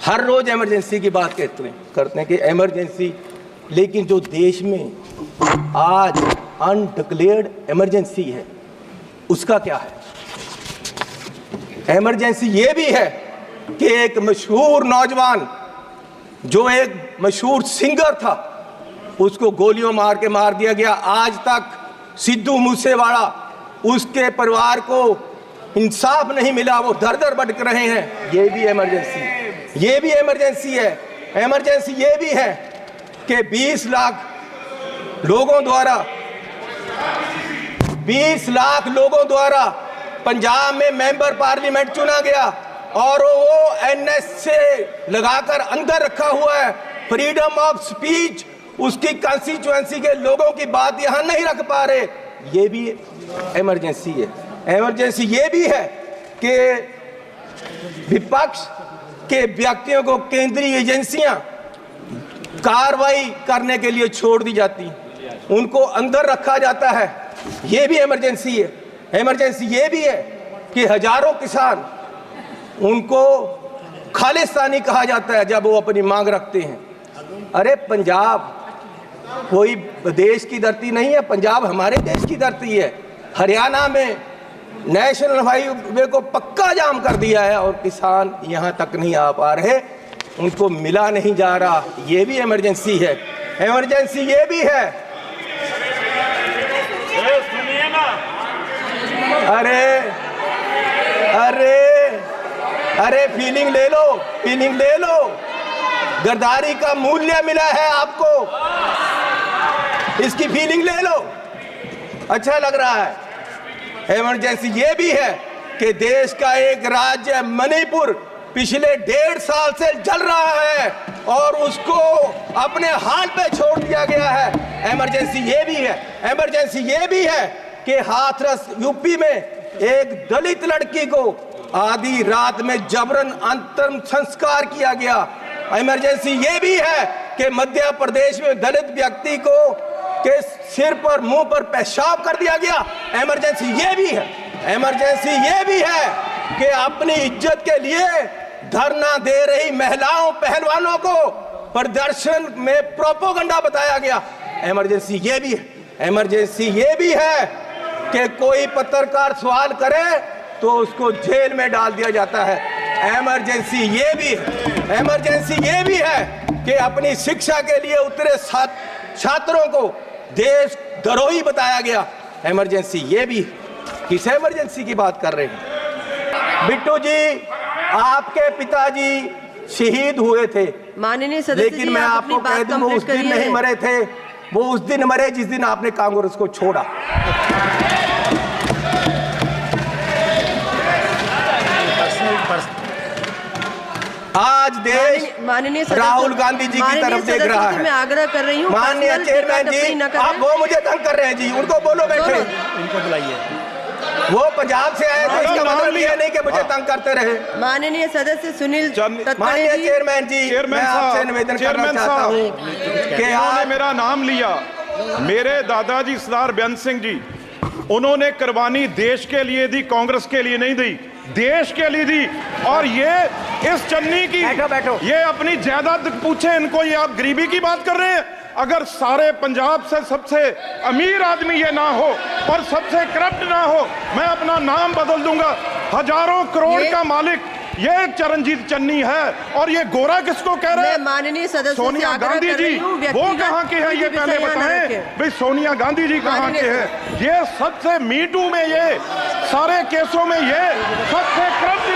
हर रोज emergency की बात करते हैं कि इमरजेंसी, लेकिन जो देश में आज अनडिक्लेयर्ड इमरजेंसी है उसका क्या है? इमरजेंसी ये भी है कि एक मशहूर नौजवान जो एक मशहूर सिंगर था उसको गोलियों मार के मार दिया गया। आज तक सिद्धू मूसेवाला, उसके परिवार को इंसाफ नहीं मिला, वो दर दर भटक रहे हैं। ये भी इमरजेंसी, ये भी इमरजेंसी है। इमरजेंसी ये भी है कि 20 लाख लोगों द्वारा पंजाब में मेंबर पार्लियामेंट चुना गया और वो एनएस से लगाकर अंदर रखा हुआ है। फ्रीडम ऑफ स्पीच, उसकी कंस्टिट्यूएंसी के लोगों की बात यहां नहीं रख पा रहे, ये भी इमरजेंसी है। इमरजेंसी ये भी है कि विपक्ष के व्यक्तियों को केंद्रीय एजेंसियां कार्रवाई करने के लिए छोड़ दी जाती, उनको अंदर रखा जाता है, ये भी इमरजेंसी है। इमरजेंसी ये भी है कि हजारों किसान, उनको खालिस्तानी कहा जाता है जब वो अपनी मांग रखते हैं। अरे पंजाब कोई देश की धरती नहीं है, पंजाब हमारे देश की धरती है। हरियाणा में नेशनल हाईवे को पक्का जाम कर दिया है और किसान यहाँ तक नहीं आ पा रहे, उनको मिला नहीं जा रहा, ये भी इमरजेंसी है। इमरजेंसी ये भी है, अरे फीलिंग ले लो, गद्दारी का मूल्य मिला है आपको, इसकी फीलिंग ले लो, अच्छा लग रहा है। इमरजेंसी ये भी है कि देश का एक राज्य मणिपुर पिछले 1.5 साल से जल रहा है और उसको अपने हाल पे छोड़ दिया गया है। इमरजेंसी ये भी है। इमरजेंसी ये भी है कि हाथरस यूपी में एक दलित लड़की को आधी रात में जबरन अंतिम संस्कार किया गया। इमरजेंसी ये भी है कि मध्य प्रदेश में दलित व्यक्ति को के सिर पर, मुंह पर पेशाब कर दिया गया। इमरजेंसी ये भी है। इमरजेंसी ये भी है कि अपनी इज्जत के लिए धरना दे रही महिलाओं, पहलवानों को प्रदर्शन में प्रोपोगंडा बताया गया। इमरजेंसी ये भी है। इमरजेंसी ये भी है कि कोई पत्रकार सवाल करे तो उसको जेल में डाल दिया जाता है। इमरजेंसी ये भी है। इमरजेंसी ये भी है कि अपनी शिक्षा के लिए उतरे छात्रों को देश द्रोही बताया गया। इमरजेंसी ये भी। किस इमरजेंसी की बात कर रहे हैं? बिट्टू जी, आपके पिताजी शहीद हुए थे, माननीय सदस्य, लेकिन मैं आपको कह दूं वो उस दिन नहीं मरे थे, वो उस दिन मरे जिस दिन आपने कांग्रेस को छोड़ा। आज देश माननीय राहुल गांधी जी की तरफ देख रहा है। मैं आग्रह कर रही हूँ, माननीय चेयरमैन जी, आप वो मुझे तंग कर रहे हैं जी, उनको बोलो बैठे, इनको बुलाइए। वो पंजाब से आए थे, इसका मतलब ये नहीं कि मुझे तंग करते रहे। माननीय सदस्य सुनील माननीय चेयरमैन जी, मैं आपसे निवेदन करना चाहता हूँ कि आपने मेरा नाम लिया। मेरे दादाजी सरदार बेअंत सिंह जी, उन्होंने कुर्बानी देश के लिए दी, कांग्रेस के लिए नहीं दी, देश के लिए दी। और ये इस चन्नी की बैठो। ये अपनी जायदाद पूछे इनको, ये आप गरीबी की बात कर रहे हैं? अगर सारे पंजाब से सबसे अमीर आदमी ये ना हो और सबसे करप्ट ना हो, मैं अपना नाम बदल दूंगा। हजारों करोड़ का मालिक ये चरणजीत चन्नी है। और ये गोरा किसको कह रहे हैं? माननीय सदस्य सोनिया गांधी जी, वो कहाँ के हैं ये पहले बताएं भाई। सोनिया गांधी जी कहाँ के हैं? ये सबसे मीटू में, ये सारे केसों में ये सबसे करप्ट